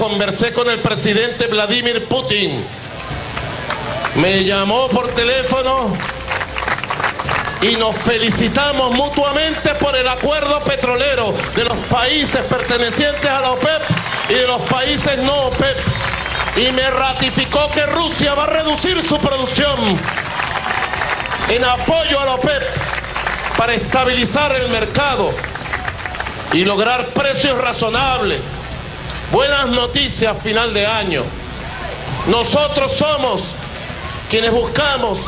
conversé con el presidente Vladimir Putin. Me llamó por teléfono y nos felicitamos mutuamente por el acuerdo petrolero de los países pertenecientes a la OPEP y de los países no OPEP. Y me ratificó que Rusia va a reducir su producción en apoyo a la OPEP para estabilizar el mercado y lograr precios razonables. Buenas noticias a final de año. Nosotros somos quienes buscamos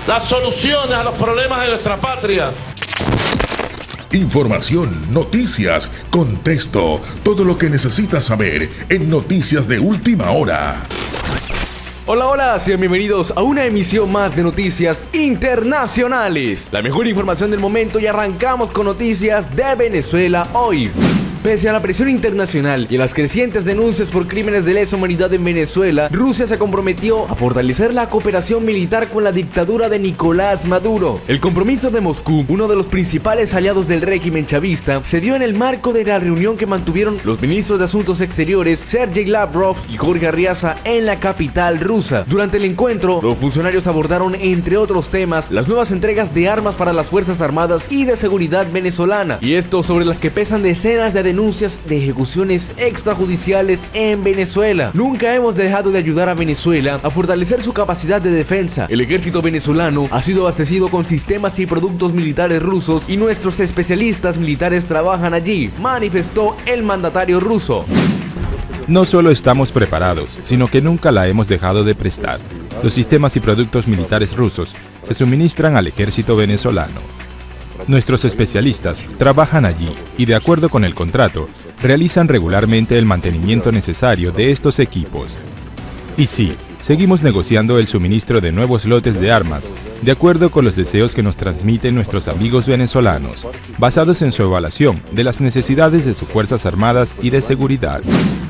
las soluciones a los problemas de nuestra patria. Información, noticias, contexto, todo lo que necesitas saber en Noticias de Última Hora. Hola, hola, sean bienvenidos a una emisión más de Noticias Internacionales. La mejor información del momento y arrancamos con noticias de Venezuela hoy. Pese a la presión internacional y a las crecientes denuncias por crímenes de lesa humanidad en Venezuela, Rusia se comprometió a fortalecer la cooperación militar con la dictadura de Nicolás Maduro. El compromiso de Moscú, uno de los principales aliados del régimen chavista, se dio en el marco de la reunión que mantuvieron los ministros de Asuntos Exteriores Sergei Lavrov y Jorge Arreaza en la capital rusa. Durante el encuentro, los funcionarios abordaron, entre otros temas, las nuevas entregas de armas para las Fuerzas Armadas y de Seguridad venezolana, y esto sobre las que pesan decenas de denuncias de ejecuciones extrajudiciales en Venezuela. Nunca hemos dejado de ayudar a Venezuela a fortalecer su capacidad de defensa. El ejército venezolano ha sido abastecido con sistemas y productos militares rusos y nuestros especialistas militares trabajan allí, manifestó el mandatario ruso. No solo estamos preparados, sino que nunca la hemos dejado de prestar. Los sistemas y productos militares rusos se suministran al ejército venezolano. Nuestros especialistas trabajan allí y, de acuerdo con el contrato, realizan regularmente el mantenimiento necesario de estos equipos. Y sí, seguimos negociando el suministro de nuevos lotes de armas, de acuerdo con los deseos que nos transmiten nuestros amigos venezolanos, basados en su evaluación de las necesidades de sus Fuerzas Armadas y de seguridad.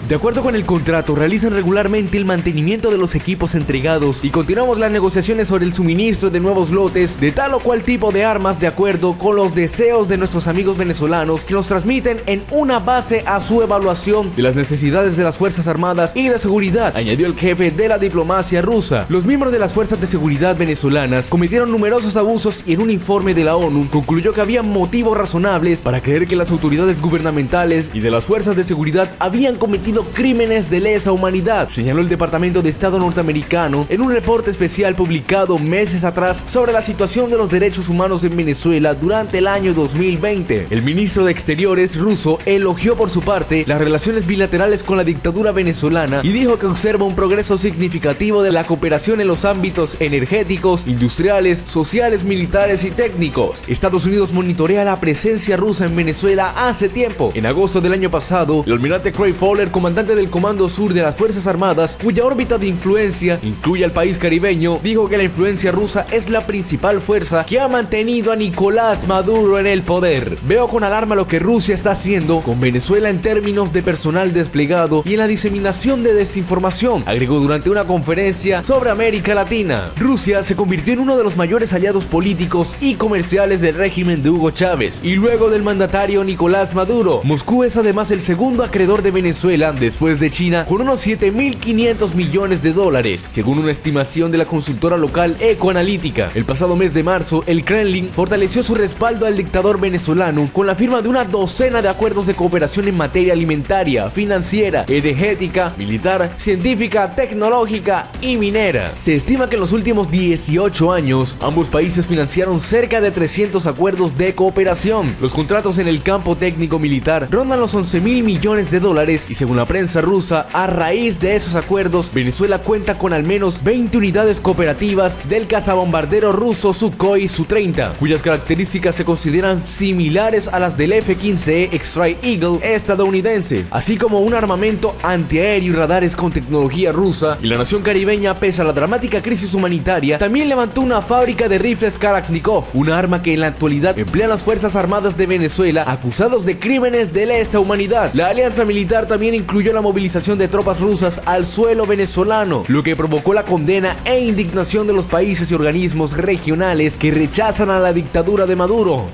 De acuerdo con el contrato, realizan regularmente el mantenimiento de los equipos entregados y continuamos las negociaciones sobre el suministro de nuevos lotes de tal o cual tipo de armas de acuerdo con los deseos de nuestros amigos venezolanos que nos transmiten en una base a su evaluación de las necesidades de las Fuerzas Armadas y de seguridad, añadió el jefe de la diplomacia rusa. Los miembros de las Fuerzas de Seguridad venezolanas cometieron numerosos abusos y en un informe de la ONU concluyó que había motivos razonables para creer que las autoridades gubernamentales y de las Fuerzas de Seguridad habían cometido crímenes de lesa humanidad, señaló el Departamento de Estado norteamericano en un reporte especial publicado meses atrás sobre la situación de los derechos humanos en Venezuela durante el año 2020. El ministro de Exteriores ruso elogió por su parte las relaciones bilaterales con la dictadura venezolana y dijo que observa un progreso significativo de la cooperación en los ámbitos energéticos, industriales, sociales, militares y técnicos. Estados Unidos monitorea la presencia rusa en Venezuela hace tiempo. En agosto del año pasado, el almirante Craig Fowler, comandante del Comando Sur de las Fuerzas Armadas, cuya órbita de influencia incluye al país caribeño, dijo que la influencia rusa es la principal fuerza que ha mantenido a Nicolás Maduro en el poder. Veo con alarma lo que Rusia está haciendo con Venezuela en términos de personal desplegado y en la diseminación de desinformación, agregó durante una conferencia sobre América Latina. Rusia se convirtió en uno de los mayores aliados políticos y comerciales del régimen de Hugo Chávez y luego del mandatario Nicolás Maduro. Moscú es además el segundo acreedor de Venezuela después de China con unos 7.500 millones de dólares, según una estimación de la consultora local Ecoanalítica. El pasado mes de marzo, el Kremlin fortaleció su respaldo al dictador venezolano con la firma de una docena de acuerdos de cooperación en materia alimentaria, financiera, energética, militar, científica, tecnológica y minera. Se estima que en los últimos 18 años, ambos países financiaron cerca de 300 acuerdos de cooperación. Los contratos en el campo técnico militar rondan los 11.000 millones de dólares y según la prensa rusa, a raíz de esos acuerdos, Venezuela cuenta con al menos 20 unidades cooperativas del cazabombardero ruso Sukhoi Su-30, cuyas características se consideran similares a las del F-15E Strike Eagle estadounidense, así como un armamento antiaéreo y radares con tecnología rusa. Y la nación caribeña, pese a la dramática crisis humanitaria, también levantó una fábrica de rifles Kalashnikov, una arma que en la actualidad emplean las Fuerzas Armadas de Venezuela acusados de crímenes de lesa humanidad. La alianza militar también incluyó la movilización de tropas rusas al suelo venezolano, lo que provocó la condena e indignación de los países y organismos regionales que rechazan a la dictadura de Maduro.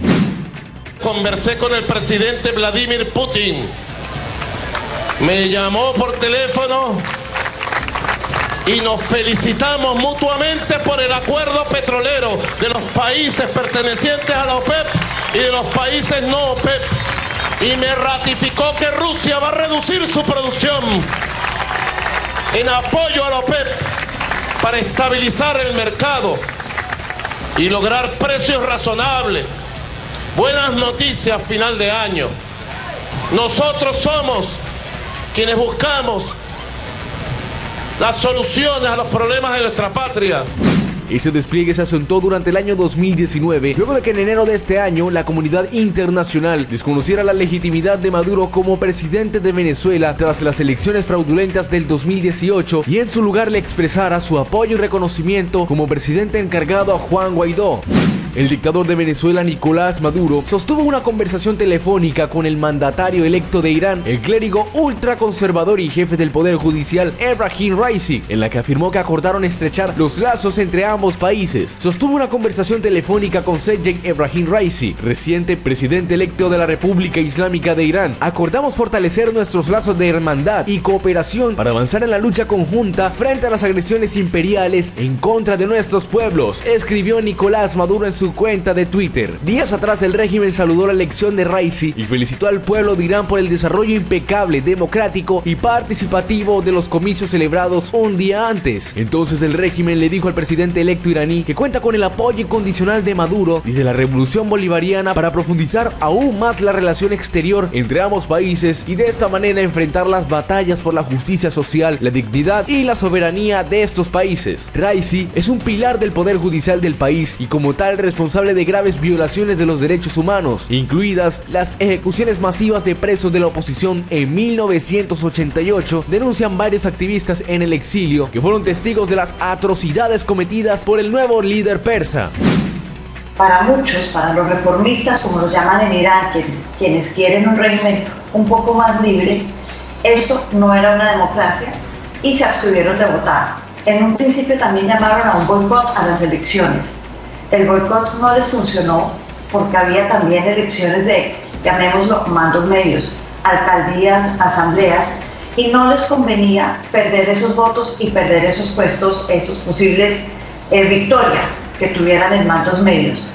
Conversé con el presidente Vladimir Putin. me llamó por teléfono y nos felicitamos mutuamente por el acuerdo petrolero de los países pertenecientes a la OPEP y de los países no OPEP, y me ratificó que Rusia va a reducir su producción en apoyo a la OPEP para estabilizar el mercado y lograr precios razonables. Buenas noticias a final de año. Nosotros somos quienes buscamos las soluciones a los problemas de nuestra patria. Ese despliegue se asentó durante el año 2019, luego de que en enero de este año la comunidad internacional desconociera la legitimidad de Maduro como presidente de Venezuela tras las elecciones fraudulentas del 2018 y en su lugar le expresara su apoyo y reconocimiento como presidente encargado a Juan Guaidó. El dictador de Venezuela, Nicolás Maduro, sostuvo una conversación telefónica con el mandatario electo de Irán, el clérigo ultraconservador y jefe del Poder Judicial, Ebrahim Raisi, en la que afirmó que acordaron estrechar los lazos entre ambos países. Sostuvo una conversación telefónica con Seyed Ebrahim Raisi, reciente presidente electo de la República Islámica de Irán. Acordamos fortalecer nuestros lazos de hermandad y cooperación para avanzar en la lucha conjunta frente a las agresiones imperiales en contra de nuestros pueblos, escribió Nicolás Maduro en su cuenta de Twitter. Días atrás el régimen saludó la elección de Raisi y felicitó al pueblo de Irán por el desarrollo impecable, democrático y participativo de los comicios celebrados un día antes. Entonces el régimen le dijo al presidente electo iraní que cuenta con el apoyo incondicional de Maduro y de la revolución bolivariana para profundizar aún más la relación exterior entre ambos países y de esta manera enfrentar las batallas por la justicia social, la dignidad y la soberanía de estos países. Raisi es un pilar del poder judicial del país y como tal responsable de graves violaciones de los derechos humanos, incluidas las ejecuciones masivas de presos de la oposición en 1988, denuncian varios activistas en el exilio que fueron testigos de las atrocidades cometidas por el nuevo líder persa. Para muchos, para los reformistas, como los llaman en Irán, quienes quieren un régimen un poco más libre, esto no era una democracia y se abstuvieron de votar. En un principio también llamaron a un boicot a las elecciones. El boicot no les funcionó porque había también elecciones de, llamémoslo, mandos medios, alcaldías, asambleas, y no les convenía perder esos votos y perder esos puestos, esos posibles victorias que tuvieran en mandos medios.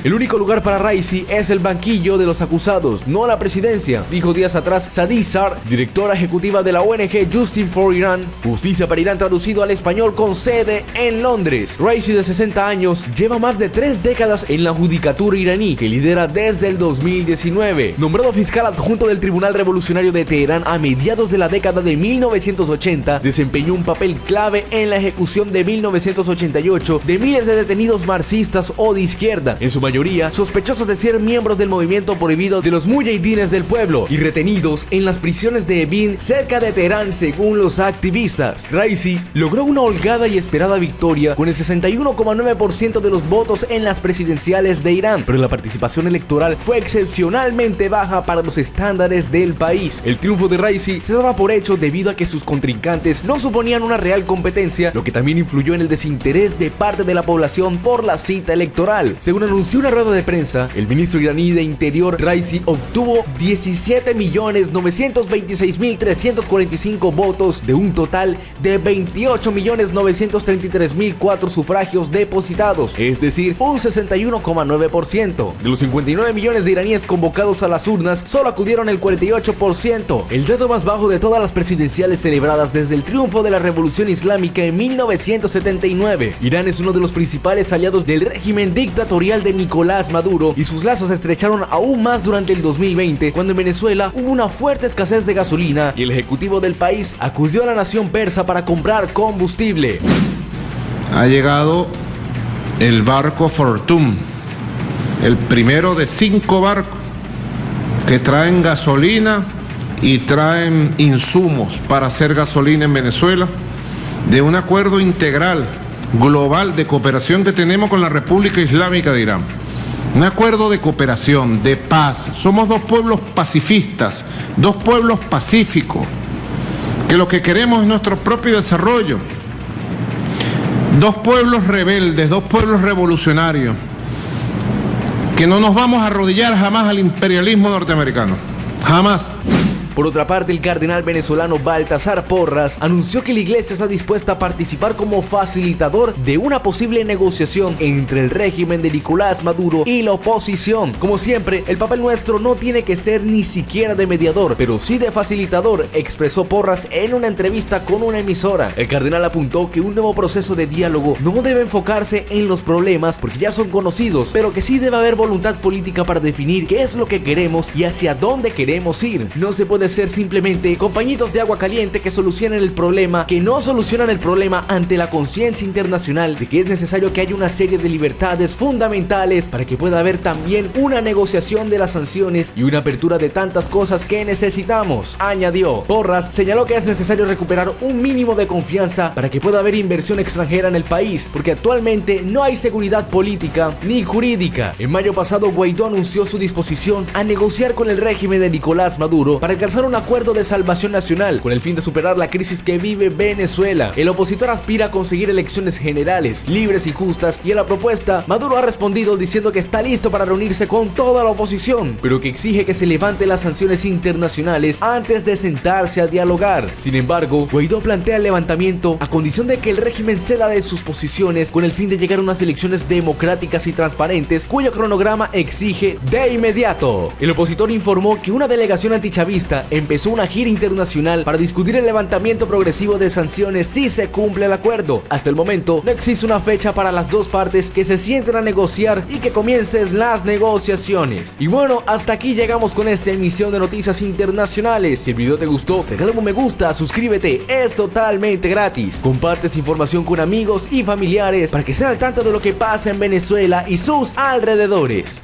El único lugar para Raisi es el banquillo de los acusados, no la presidencia, dijo días atrás Sadi Sar, directora ejecutiva de la ONG Justice for Iran, Justicia para Irán traducido al español con sede en Londres. Raisi, de 60 años, lleva más de 3 décadas en la judicatura iraní, que lidera desde el 2019. Nombrado fiscal adjunto del Tribunal Revolucionario de Teherán a mediados de la década de 1980, desempeñó un papel clave en la ejecución de 1988 de miles de detenidos marxistas o de izquierda, en su mayoría sospechosos de ser miembros del movimiento prohibido de los mujahidines del pueblo y retenidos en las prisiones de Evin cerca de Teherán, según los activistas. Raisi logró una holgada y esperada victoria con el 61,9% de los votos en las presidenciales de Irán, pero la participación electoral fue excepcionalmente baja para los estándares del país. El triunfo de Raisi se daba por hecho debido a que sus contrincantes no suponían una real competencia, lo que también influyó en el desinterés de parte de la población por la cita electoral. Según anunció una rueda de prensa, el ministro iraní de Interior, Raisi, obtuvo 17.926.345 votos de un total de 28.933.004 sufragios depositados, es decir, un 61,9%. De los 59 millones de iraníes convocados a las urnas, solo acudieron el 48%, el dato más bajo de todas las presidenciales celebradas desde el triunfo de la Revolución Islámica en 1979. Irán es uno de los principales aliados del régimen dictatorial de Nicolás Maduro y sus lazos se estrecharon aún más durante el 2020, cuando en Venezuela hubo una fuerte escasez de gasolina y el ejecutivo del país acudió a la nación persa para comprar combustible. Ha llegado el barco Fortune, el primero de 5 barcos que traen gasolina y traen insumos para hacer gasolina en Venezuela, de un acuerdo integral global de cooperación que tenemos con la República Islámica de Irán. Un acuerdo de cooperación, de paz. Somos 2 pueblos pacifistas, 2 pueblos pacíficos, que lo que queremos es nuestro propio desarrollo. 2 pueblos rebeldes, 2 pueblos revolucionarios, que no nos vamos a arrodillar jamás al imperialismo norteamericano. Jamás. Por otra parte, el cardenal venezolano Baltasar Porras anunció que la iglesia está dispuesta a participar como facilitador de una posible negociación entre el régimen de Nicolás Maduro y la oposición. Como siempre, el papel nuestro no tiene que ser ni siquiera de mediador, pero sí de facilitador, expresó Porras en una entrevista con una emisora. El cardenal apuntó que un nuevo proceso de diálogo no debe enfocarse en los problemas porque ya son conocidos, pero que sí debe haber voluntad política para definir qué es lo que queremos y hacia dónde queremos ir. No se puede ser simplemente compañitos de agua caliente que solucionen el problema, que no solucionan el problema ante la conciencia internacional de que es necesario que haya una serie de libertades fundamentales para que pueda haber también una negociación de las sanciones y una apertura de tantas cosas que necesitamos, añadió. Porras señaló que es necesario recuperar un mínimo de confianza para que pueda haber inversión extranjera en el país, porque actualmente no hay seguridad política ni jurídica. En mayo pasado, Guaidó anunció su disposición a negociar con el régimen de Nicolás Maduro para alcanzar un acuerdo de salvación nacional con el fin de superar la crisis que vive Venezuela. El opositor aspira a conseguir elecciones generales, libres y justas, y a la propuesta, Maduro ha respondido diciendo que está listo para reunirse con toda la oposición, pero que exige que se levante las sanciones internacionales antes de sentarse a dialogar. Sin embargo, Guaidó plantea el levantamiento a condición de que el régimen ceda de sus posiciones con el fin de llegar a unas elecciones democráticas y transparentes, cuyo cronograma exige de inmediato. El opositor informó que una delegación antichavista empezó una gira internacional para discutir el levantamiento progresivo de sanciones si se cumple el acuerdo. Hasta el momento no existe una fecha para las dos partes que se sienten a negociar y que comiencen las negociaciones. Y bueno, hasta aquí llegamos con esta emisión de Noticias Internacionales. Si el video te gustó, regálame un me gusta, suscríbete, es totalmente gratis. Comparte esta información con amigos y familiares para que estén al tanto de lo que pasa en Venezuela y sus alrededores.